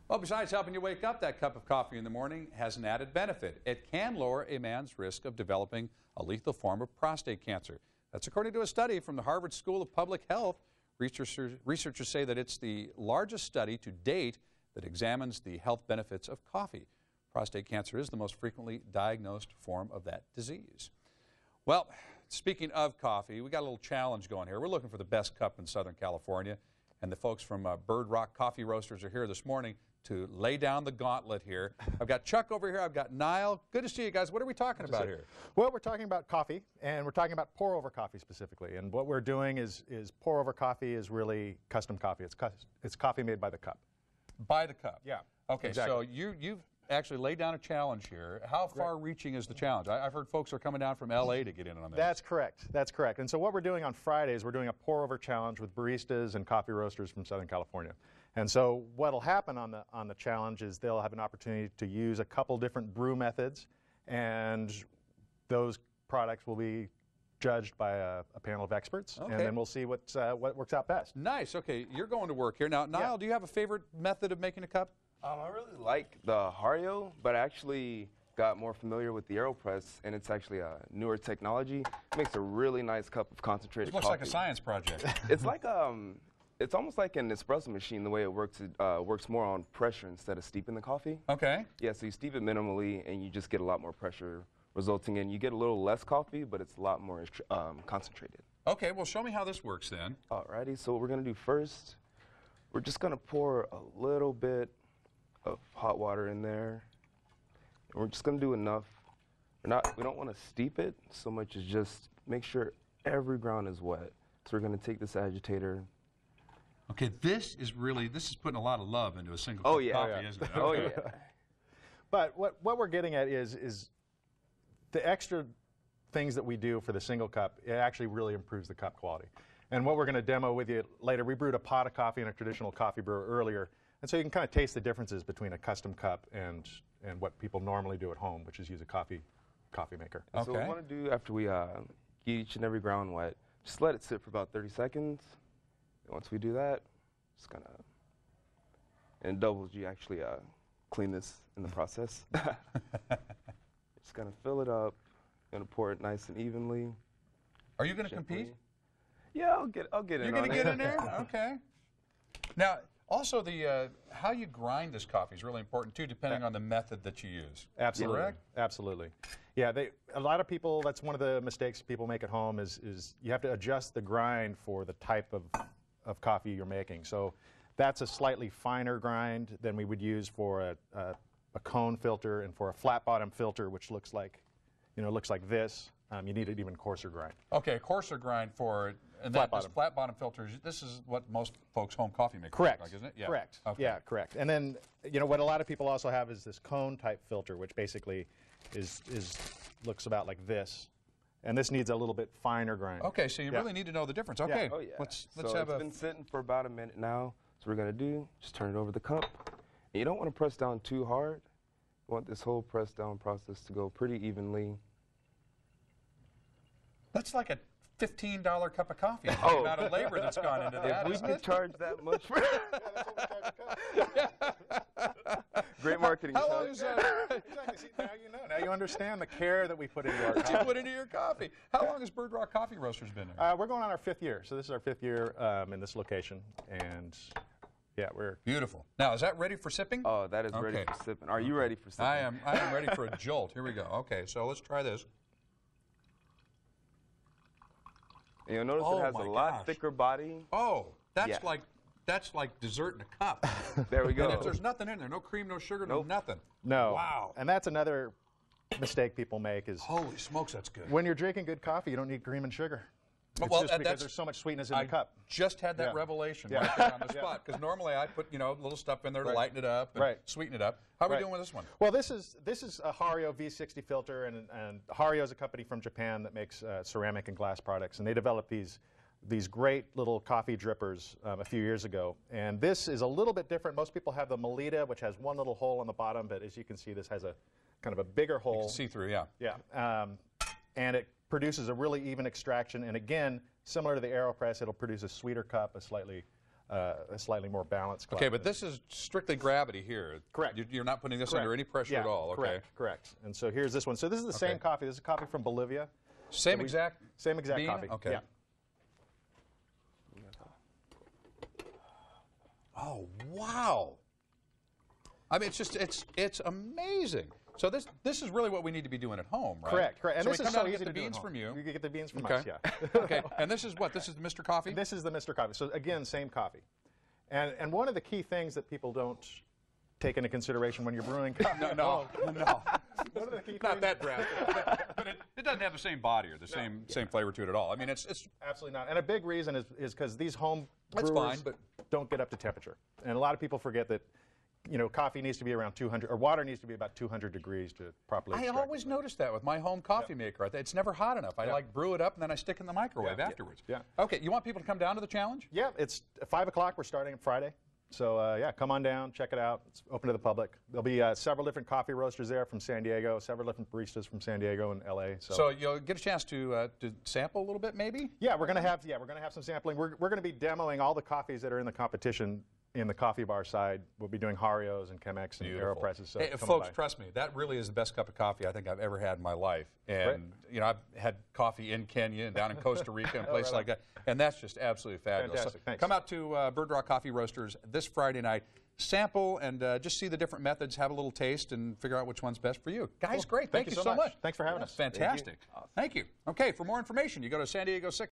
Well, besides helping you wake up, that cup of coffee in the morning has an added benefit. It can lower a man's risk of developing a lethal form of prostate cancer. That's according to a study from the Harvard School of Public Health. Researchers say that it's the largest study to date that examines the health benefits of coffee. Prostate cancer is the most frequently diagnosed form of that disease. Well, speaking of coffee, we got a little challenge going here. We're looking for the best cup in Southern California, and the folks from Bird Rock Coffee Roasters are here this morning to lay down the gauntlet here. I've got Chuck over here. I've got Niall. Good to see you guys. What are we talking about here? Well, we're talking about coffee, and we're talking about pour-over coffee specifically. And what we're doing is pour-over coffee is really custom coffee. It's coffee made by the cup. By the cup? Yeah. Okay, exactly. So you've actually laid down a challenge here. How far-reaching is the challenge? I've heard folks are coming down from L.A. to get in on this. That's correct. That's correct. And so what we're doing on Fridays, we're doing a pour-over challenge with baristas and coffee roasters from Southern California. And so what'll happen on the challenge is they'll have an opportunity to use a couple different brew methods, and those products will be judged by a panel of experts, and then we'll see what works out best. Nice. Okay, you're going to work here. Now, Niall, do you have a favorite method of making a cup? I really like the Hario, but I actually got more familiar with the AeroPress, and it's actually a newer technology. It makes a really nice cup of concentrated coffee. It looks like a science project. It's like it's almost like an espresso machine. The way it works more on pressure instead of steeping the coffee. Okay. Yeah, so you steep it minimally, and you just get a lot more pressure, resulting in you get a little less coffee, but it's a lot more concentrated. Okay, well, show me how this works then. Alrighty, so what we're going to do first, we're just going to pour a little bit of hot water in there. And we're just going to do enough. We don't want to steep it so much as just make sure every ground is wet. So we're going to take this agitator. Okay, this is putting a lot of love into a single cup of coffee, isn't it? Okay. Oh, yeah. But what we're getting at is the extra things that we do for the single cup, it actually really improves the cup quality. And what we're going to demo with you later, we brewed a pot of coffee in a traditional coffee brewer earlier, and so you can kind of taste the differences between a custom cup and what people normally do at home, which is use a coffee maker. Okay. So what we want to do after we get each and every ground wet, just let it sit for about 30 seconds. And once we do that, just gonna, and doubles, you actually clean this in the process. Just gonna fill it up, gonna pour it nice and evenly. Are you gonna compete? Yeah, I'll get in. You're gonna get in there? Okay. Now, also how you grind this coffee is really important too, depending on the method that you use. Absolutely. Correct? Absolutely. Yeah, a lot of people, that's one of the mistakes people make at home is you have to adjust the grind for the type of coffee you're making. So that's a slightly finer grind than we would use for a cone filter, and for a flat bottom filter, which looks like this. You need an even coarser grind. Okay, coarser grind for flat bottom filters. This is what most folks' home coffee makers correct. Like, isn't it? Yeah. Correct. Okay. Yeah, correct. And then what a lot of people also have is this cone type filter, which basically looks about like this. And this needs a little bit finer grind. Okay, so you really need to know the difference. Okay, yeah. Oh, yeah. let's so have it's been sitting for about a minute now. So we're going to do, just turn it over the cup. And you don't want to press down too hard. You want this whole press down process to go pretty evenly. That's like a $15 cup of coffee. The amount of labor that's gone into that. If we could charge that much for great marketing. How long is that? Exactly. See, now you know. Now you understand the care that we put into our coffee. You put into your coffee. How long has Bird Rock Coffee Roasters been there? We're going on our 5th year. So this is our 5th year in this location, and yeah, we're beautiful. Now, is that ready for sipping? Oh, that is ready for sipping. Are you ready for sipping? I am ready for a jolt. Here we go. Okay, so let's try this. And you'll notice it has a lot thicker body. Oh, that's like dessert in a cup. There we go. And there's nothing in there. No cream, no sugar, no nothing. No. Wow. And that's another mistake people make is, holy smokes, that's good. When you're drinking good coffee, you don't need cream and sugar. It's just because there's so much sweetness in the cup. Just had that revelation right there on the spot, because normally I put little stuff in there to lighten it up and sweeten it up. How are we doing with this one? Well, this is a Hario V60 filter, and Hario is a company from Japan that makes ceramic and glass products, and they developed these great little coffee drippers a few years ago. And this is a little bit different. Most people have the Melita, which has one little hole on the bottom, but as you can see, this has a kind of a bigger hole. You can see through, yeah. Yeah. And it produces a really even extraction, and again, similar to the AeroPress, it'll produce a sweeter cup, a slightly a slightly more balanced cloud. Okay, but this is strictly gravity here. Correct. You're not putting this Correct. under any pressure Yeah, at all. Okay. Correct, correct. And so here's this one. So this is the same coffee. This is a coffee from Bolivia. Same exact bean? coffee. Okay. Yeah. Oh, wow. I mean, it's amazing. So this is really what we need to be doing at home, right? Correct, correct. And so this we is come so down and easy get the to do beans at home. from you. You get the beans from Okay. us, yeah. Okay. And this is what? This is the Mr. Coffee? This is the Mr. Coffee. So again, same coffee. And one of the key things that people don't take into consideration when you're brewing coffee. No. One of the key Not things, that drastic. But it doesn't have the same body or the same flavor to it at all. I mean, it's absolutely not. And a big reason is because these home That's brewers fine, but don't get up to temperature. And a lot of people forget that, you know, coffee needs to be around 200, or water needs to be about 200 degrees to properly I extract always it. notice that with my home coffee maker. It's never hot enough. I like brew it up and then I stick it in the microwave afterwards. Yeah. Okay, you want people to come down to the challenge? Yeah, it's 5 o'clock. We're starting on Friday. So, yeah, come on down, check it out. It's open to the public. There'll be several different coffee roasters there from San Diego, several different baristas from San Diego and LA. So you'll get a chance to sample a little bit, maybe? Yeah, we're going to have some sampling. We're going to be demoing all the coffees that are in the competition in the coffee bar side. We'll be doing Harios and Chemex and AeroPresses. So hey, folks, trust me, that really is the best cup of coffee I think I've ever had in my life. And you know, I've had coffee in Kenya and down in Costa Rica and places like that, and that's just absolutely fabulous. Fantastic. Thanks. Come out to Bird Rock Coffee Roasters this Friday night. Sample and just see the different methods, have a little taste, and figure out which one's best for you. Guys, great. Thank you so much. Thanks for having us. Fantastic. Thank you. Okay, for more information, you go to San Diego 6.